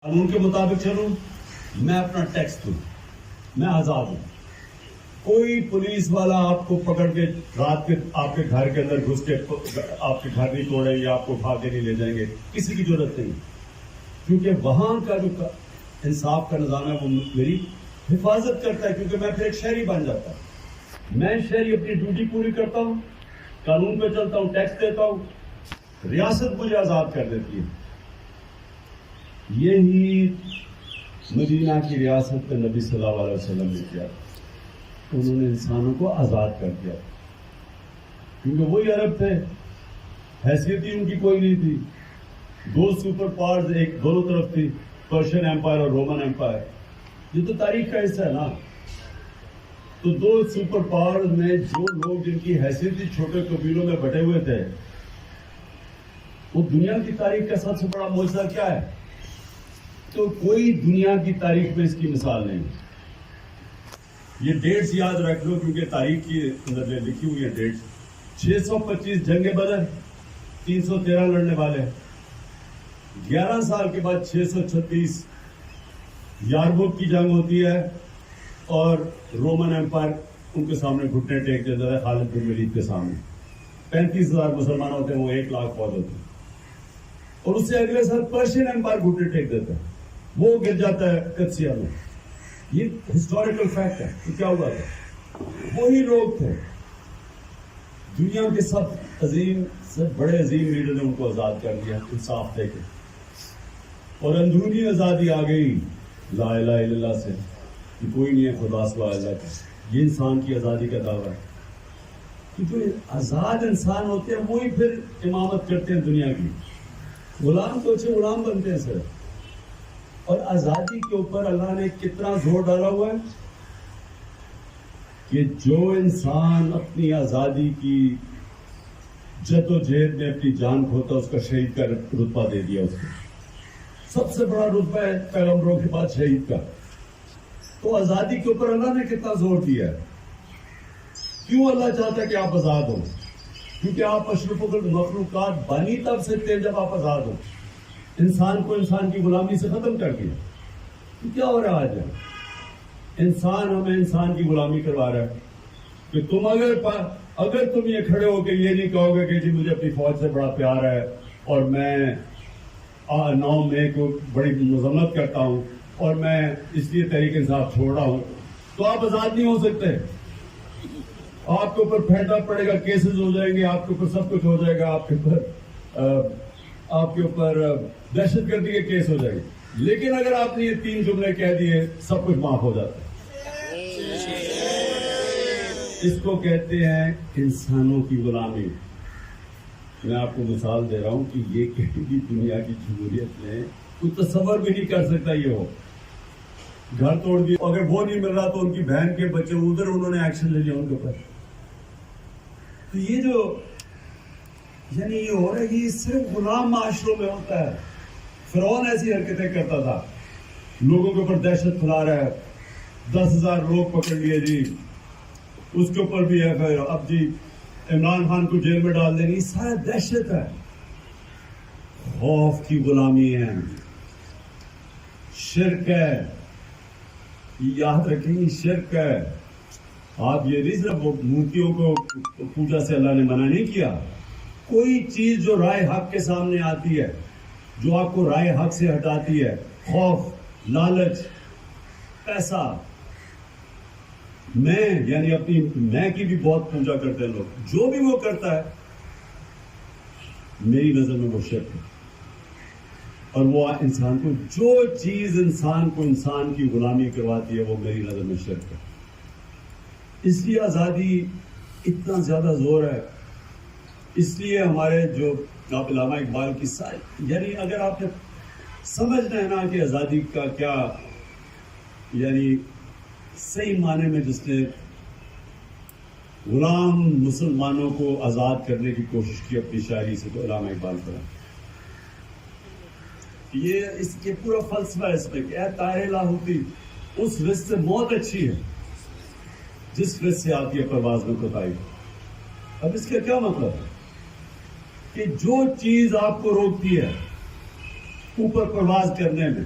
قانون کے مطابق چلوں، میں اپنا ٹیکس دوں، میں آزاد ہوں. کوئی پولیس والا آپ کو پکڑ کے رات کے آپ کے گھر کے اندر گھس کے آپ کے گھر نہیں توڑیں گے، آپ کو اٹھا کے نہیں لے جائیں گے، کسی کی ضرورت نہیں. کیونکہ وہاں کا جو انصاف کا نظام ہے وہ میری حفاظت کرتا ہے، کیونکہ میں پھر ایک شہری بن جاتا ہوں. میں شہری اپنی ڈیوٹی پوری کرتا ہوں، قانون پہ چلتا ہوں، ٹیکس دیتا ہوں، ریاست مجھے آزاد کر دیتی ہے. یہی مدینہ کی ریاست میں نبی صلی اللہ علیہ وسلم نے کیا. انہوں نے انسانوں کو آزاد کر دیا، کیونکہ وہی عرب تھے، حیثیت ہی ان کی کوئی نہیں تھی. دو سپر پاورز ایک دونوں طرف تھی، پرشین ایمپائر اور رومن ایمپائر. یہ تو تاریخ کا حصہ ہے نا. تو دو سپر پاورز میں جو لوگ جن کی حیثیت ہی چھوٹے قبیلوں میں بٹے ہوئے تھے، وہ دنیا کی تاریخ کا سب سے بڑا معجزہ کیا ہے؟ تو کوئی دنیا کی تاریخ میں اس کی مثال نہیں. یہ ڈیٹس یاد رکھ لو، کیونکہ تاریخ کی اندر لکھی ہوئی ہے ڈیٹس. 625 جنگ بدر، 313 لڑنے والے. 11 سال کے بعد 636 یارموک کی جنگ ہوتی ہے، اور رومن ایمپائر ان کے سامنے گھٹنے ٹیک دیتا ہے خالد بن ولید کے سامنے. 35,000 مسلمان ہوتے ہیں، وہ 1 لاکھ فوج ہوتے ہیں. اور اس سے اگلے سال پرشین ایمپائر گھٹنے ٹیک دیتا ہے، وہ گر جاتا ہے قدسیہ میں. یہ ہسٹوریکل فیکٹ ہے. تو کیا ہوا تھا؟ وہی لوگ تھے، دنیا کے سب بڑے عظیم لیڈر نے ان کو آزاد کر دیا انصاف دے کے. اور اندرونی آزادی آ گئی لا الہ الا اللہ سے، کہ کوئی نہیں ہے خدا سوا اللہ کا. یہ انسان کی آزادی کا دعویٰ ہے. کہ جو آزاد انسان ہوتے ہیں وہی پھر امامت کرتے ہیں دنیا کی. غلام تو اچھے غلام بنتے ہیں سر. اور آزادی کے اوپر اللہ نے کتنا زور ڈالا ہوا ہے کہ جو انسان اپنی آزادی کی جد و جہد میں اپنی جان کھوتا اس کا شہید کا رتبہ دے دیا. اس کو سب سے بڑا رتبہ ہے پیغمبروں کے بعد شہید کا. تو آزادی کے اوپر اللہ نے کتنا زور دیا ہے. کیوں اللہ چاہتا ہے کہ آپ آزاد ہوں؟ کیونکہ آپ اشرف المخلوقات بانی تب سکتے ہیں جب آپ آزاد ہوں. انسان کو انسان کی غلامی سے ختم کر دیا. تو کیا ہو رہا ہے آج؟ انسان ہمیں انسان کی غلامی کروا رہا ہے. کہ تم اگر تم یہ کھڑے ہو کے یہ نہیں کہو گے کہ جی مجھے اپنی فوج سے بڑا پیار ہے اور میں 9 مئی کو بڑی مذمت کرتا ہوں اور میں اس لیے تحریک انصاف چھوڑ رہا ہوں، تو آپ آزاد نہیں ہو سکتے. آپ کے اوپر پھینٹنا پڑے گا، کیسز ہو جائیں گے، آپ کے اوپر سب کچھ ہو جائے گا، آپ کے اوپر دہشت گردی کے کیس ہو جائے گا. لیکن اگر آپ نے یہ 3 جملے کہہ دیے سب کچھ معاف ہو جاتا ہے. اس کو کہتے ہیں انسانوں کی غلامی. میں آپ کو مثال دے رہا ہوں کہ یہ کہیں بھی دنیا کی جمہوریت میں کوئی تصور بھی نہیں کر سکتا. یہ ہو گھر توڑ دیا، اگر وہ نہیں مل رہا تو ان کی بہن کے بچے ادھر انہوں نے ایکشن لے لیا ان کے اوپر. تو یہ جو یعنی یہ ہو رہا ہے، یہ صرف غلام معاشروں میں ہوتا ہے. فرعون ایسی حرکتیں کرتا تھا، لوگوں کے اوپر دہشت پھیلا رہا ہے. 10,000 لوگ پکڑ لیے جی، اس کے اوپر بھی ہے. اب جی عمران خان کو جیل میں ڈال دیں گے. یہ سارا دہشت ہے، خوف کی غلامی ہے، شرک ہے. یاد رکھیں گے شرک ہے. آپ یہ نہیں صرف مورتیوں کو پوجا سے اللہ نے منع نہیں کیا. کوئی چیز جو رائے حق کے سامنے آتی ہے، جو آپ کو رائے حق سے ہٹاتی ہے، خوف، لالچ، پیسہ. یعنی اپنی میں کی بھی بہت پوجا کرتے ہیں لوگ. جو بھی وہ کرتا ہے میری نظر میں وہ شرک ہے. اور وہ انسان کو جو چیز انسان کو انسان کی غلامی کرواتی ہے وہ میری نظر میں شرک ہے. اس لیے آزادی اتنا زیادہ زور ہے. اس لیے ہمارے جو آپ علامہ اقبال کی یعنی اگر آپ نے سمجھنا ہے نا کہ آزادی کا کیا یعنی صحیح معنی میں جس نے غلام مسلمانوں کو آزاد کرنے کی کوشش کی اپنی شاعری سے، تو علامہ اقبال پر یہ اس کے پورا فلسفہ اس میں کہ اے طائر لاہوتی، اس رزق سے موت اچھی ہے جس رزق سے آتی ہے پرواز میں کوتاہی. اب اس کا کیا مطلب ہے؟ کہ جو چیز آپ کو روکتی ہے اوپر پرواز کرنے میں،